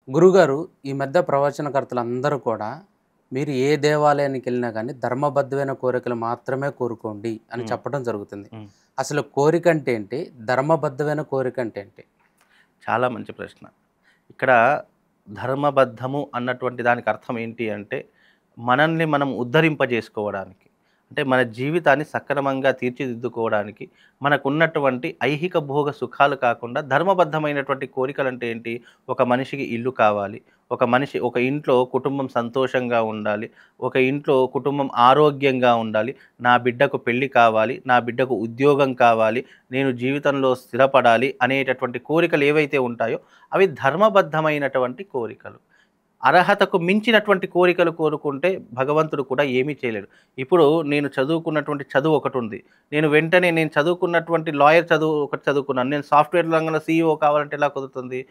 గురుగారు, ఈ మధ్య ప్రవచనకర్తలందరూ కూడా మీరు ఏ దేవాలయానికెళ్ళినా గాని ధర్మబద్ధమైన కోరికలు మాత్రమే కోరుకోండి అని హ్మ్. చెప్పడం జరుగుతుంది. హ్మ్. అసలు కోరికంటే ఏంటి? ధర్మబద్ధమైన కోరికంటే ఏంటి? చాలా మంచి ప్రశ్న. ఇక్కడ ధర్మబద్ధము అన్నటువంటి దానికి అర్థం ఏంటి అంటే, మనల్ని మనం ఉద్ధరింపజేసుకోవడానికి. అంటే మన జీవితాన్ని సక్రమంగా తీర్చిదిద్దుకోవడానికి, మనకున్నటువంటి ఐహిక భోగ సుఖాలు కాకుండా ధర్మబద్ధమైనటువంటి కోరికలంటే ఏంటి? ఒక మనిషికి ఇల్లు కావాలి. ఒక ఇంట్లో కుటుంబం సంతోషంగా ఉండాలి. ఒక ఇంట్లో కుటుంబం ఆరోగ్యంగా ఉండాలి. నా బిడ్డకు పెళ్లి కావాలి. నా బిడ్డకు ఉద్యోగం కావాలి. నేను జీవితంలో స్థిరపడాలి అనేటటువంటి కోరికలు ఏవైతే ఉంటాయో అవి ధర్మబద్ధమైనటువంటి కోరికలు. అర్హతకు మించినటువంటి కోరికలు కోరుకుంటే భగవంతుడు కూడా ఏమీ చేయలేడు. ఇప్పుడు నేను చదువుకున్నటువంటి చదువు ఒకటుంది. నేను చదువుకున్నటువంటి లాయర్ చదువు ఒకటి చదువుకున్నాను. నేను సాఫ్ట్‌వేర్ రంగంలో సీఈఓ కావాలంటే ఎలా కుదురుతుంది?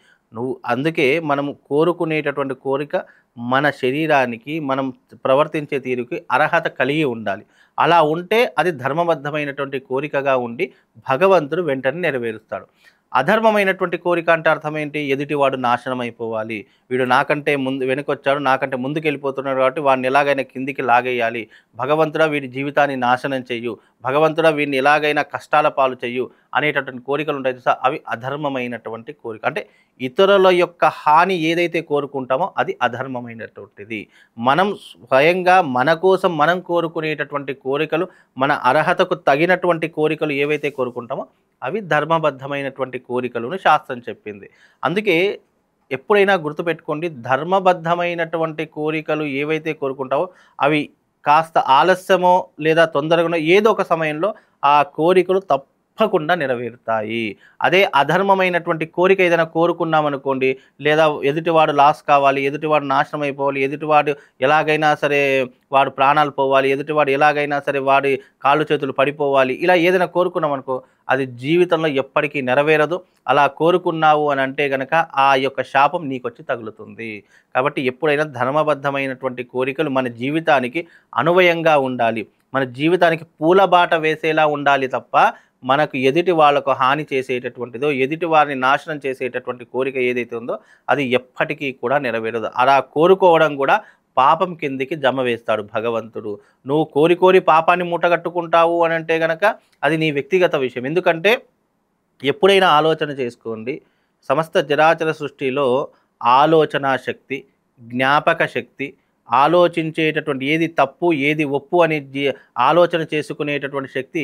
అందుకే మనము కోరుకునేటటువంటి కోరిక మన శరీరానికి, మనం ప్రవర్తించే తీరుకి అర్హత కలిగి ఉండాలి. అలా ఉంటే అది ధర్మబద్ధమైనటువంటి కోరికగా ఉండి భగవంతుడు వెంటనే నెరవేరుస్తాడు. అధర్మమైనటువంటి కోరిక అంటే అర్థమేంటి? ఎదుటివాడు నాశనం అయిపోవాలి. వీడు నాకంటే వెనకొచ్చాడు, నాకంటే ముందుకెళ్ళిపోతున్నాడు కాబట్టి వాడిని ఎలాగైనా కిందికి లాగేయాలి. భగవంతుడా వీడి జీవితాన్ని నాశనం చెయ్యు. భగవంతుడా వీడిని ఎలాగైనా కష్టాల పాలు చెయ్యు అనేటటువంటి కోరికలు ఉంటాయి చూసా, అవి అధర్మమైనటువంటి కోరిక. అంటే ఇతరుల యొక్క హాని ఏదైతే కోరుకుంటామో అది అధర్మమైనటువంటిది. మనం స్వయంగా మన కోసం మనం కోరుకునేటటువంటి కోరికలు, మన అర్హతకు తగినటువంటి కోరికలు ఏవైతే కోరుకుంటామో అవి ధర్మబద్ధమైనటువంటి కోరికలను శాస్త్రం చెప్పింది. అందుకే ఎప్పుడైనా గుర్తుపెట్టుకోండి, ధర్మబద్ధమైనటువంటి కోరికలు ఏవైతే కోరుకుంటావో అవి కాస్త ఆలస్యమో లేదా తొందరగానో ఏదో ఒక సమయంలో ఆ కోరికలు తప్పకుండా నెరవేరుతాయి. అదే అధర్మమైనటువంటి కోరిక ఏదైనా కోరుకున్నామనుకోండి, లేదా ఎదుటివాడు లాస్ కావాలి, ఎదుటివాడు నాశనం అయిపోవాలి, ఎదుటివాడు ఎలాగైనా సరే వాడు ప్రాణాలు పోవాలి, ఎదుటివాడు ఎలాగైనా సరే వాడి కాళ్ళు చేతులు పడిపోవాలి, ఇలా ఏదైనా కోరుకున్నామనుకో అది జీవితంలో ఎప్పటికీ నెరవేరదు. అలా కోరుకున్నావు అని అంటే గనక ఆ యొక్క శాపం నీకొచ్చి తగులుతుంది. కాబట్టి ఎప్పుడైనా ధర్మబద్ధమైనటువంటి కోరికలు మన జీవితానికి అనువయంగా ఉండాలి. మన జీవితానికి పూలబాట వేసేలా ఉండాలి తప్ప, మనకు ఎదుటి వాళ్ళకు హాని చేసేటటువంటిదో, ఎదుటి వారిని నాశనం చేసేటటువంటి కోరిక ఏదైతే ఉందో అది ఎప్పటికీ కూడా నెరవేరదు. అలా కోరుకోవడం కూడా పాపం కిందికి జమ వేస్తాడు భగవంతుడు. నువ్వు కోరి కోరి పాపాన్ని మూటగట్టుకుంటావు అని అంటే గనక అది నీ వ్యక్తిగత విషయం. ఎందుకంటే ఎప్పుడైనా ఆలోచన చేసుకోండి. సమస్త చరాచర సృష్టిలో ఆలోచనా శక్తి, జ్ఞాపక శక్తి, ఆలోచించేటటువంటి ఏది తప్పు, ఏది ఒప్పు అని ఆలోచన చేసుకునేటటువంటి శక్తి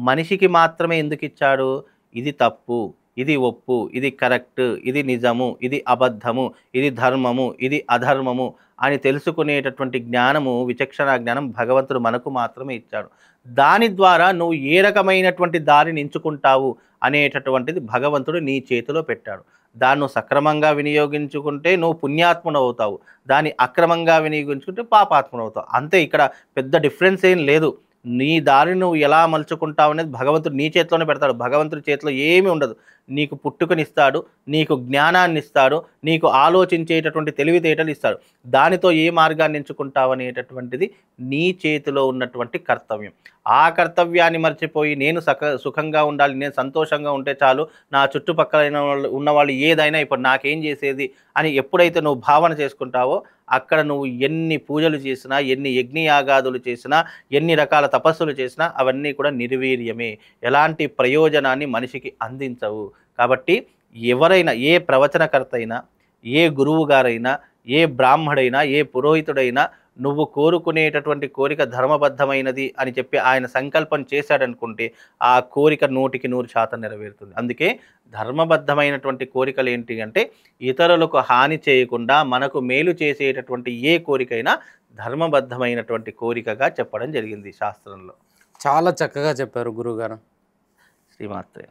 మనిషికి మాత్రమే ఎందుకిచ్చాడు? ఇది తప్పు, ఇది ఒప్పు, ఇది కరెక్ట్, ఇది నిజము, ఇది అబద్ధము, ఇది ధర్మము, ఇది అధర్మము అని తెలుసుకునేటటువంటి జ్ఞానము, విచక్షణ జ్ఞానం భగవంతుడు మనకు మాత్రమే ఇచ్చాడు. దాని ద్వారా నువ్వు ఏ రకమైనటువంటి దారిని ఎంచుకుంటావు అనేటటువంటిది భగవంతుడు నీ చేతిలో పెట్టాడు. దాన్ని నువ్వు సక్రమంగా వినియోగించుకుంటే నువ్వు పుణ్యాత్ముడవుతావు. దాన్ని అక్రమంగా వినియోగించుకుంటే పాపాత్ముడవుతావు. అంతే, ఇక్కడ పెద్ద డిఫరెన్స్ ఏం లేదు. నీ దారిని నువ్వు ఎలా మలుచుకుంటావు అనేది భగవంతుడు నీ చేతిలోనే పెడతాడు. భగవంతుడి చేతిలో ఏమీ ఉండదు. నీకు పుట్టుకనిస్తాడు, నీకు జ్ఞానాన్నిస్తాడు, నీకు ఆలోచించేటటువంటి తెలివితేటలు ఇస్తాడు. దానితో ఏ మార్గాన్ని ఎంచుకుంటావు అనేటటువంటిది నీ చేతిలో ఉన్నటువంటి కర్తవ్యం. ఆ కర్తవ్యాన్ని మర్చిపోయి నేను సుఖంగా ఉండాలి, నేను సంతోషంగా ఉంటే చాలు, నా చుట్టుపక్కల ఉన్నవాళ్ళు ఏదైనా ఇప్పుడు నాకేం చేసేది అని ఎప్పుడైతే నువ్వు భావన చేసుకుంటావో అక్కడ నువ్వు ఎన్ని పూజలు చేసినా, ఎన్ని యజ్ఞయాగాదులు చేసినా, ఎన్ని రకాల తపస్సులు చేసినా అవన్నీ కూడా నిర్వీర్యమే. ఎలాంటి ప్రయోజనాన్ని మనిషికి అందించవు. కాబట్టి ఎవరైనా, ఏ ప్రవచనకర్త అయినా, ఏ గురువు గారైనా, ఏ బ్రాహ్మడైనా, ఏ పురోహితుడైనా నువ్వు కోరుకునేటటువంటి కోరిక ధర్మబద్ధమైనది అని చెప్పి ఆయన సంకల్పం చేశాడనుకుంటే ఆ కోరిక 100% నెరవేరుతుంది. అందుకే ధర్మబద్ధమైనటువంటి కోరికలు ఏంటి అంటే ఇతరులకు హాని చేయకుండా మనకు మేలు చేసేటటువంటి ఏ కోరికైనా ధర్మబద్ధమైనటువంటి కోరికగా చెప్పడం జరిగింది శాస్త్రంలో. చాలా చక్కగా చెప్పారు గురువుగారు. శ్రీమాత్రే.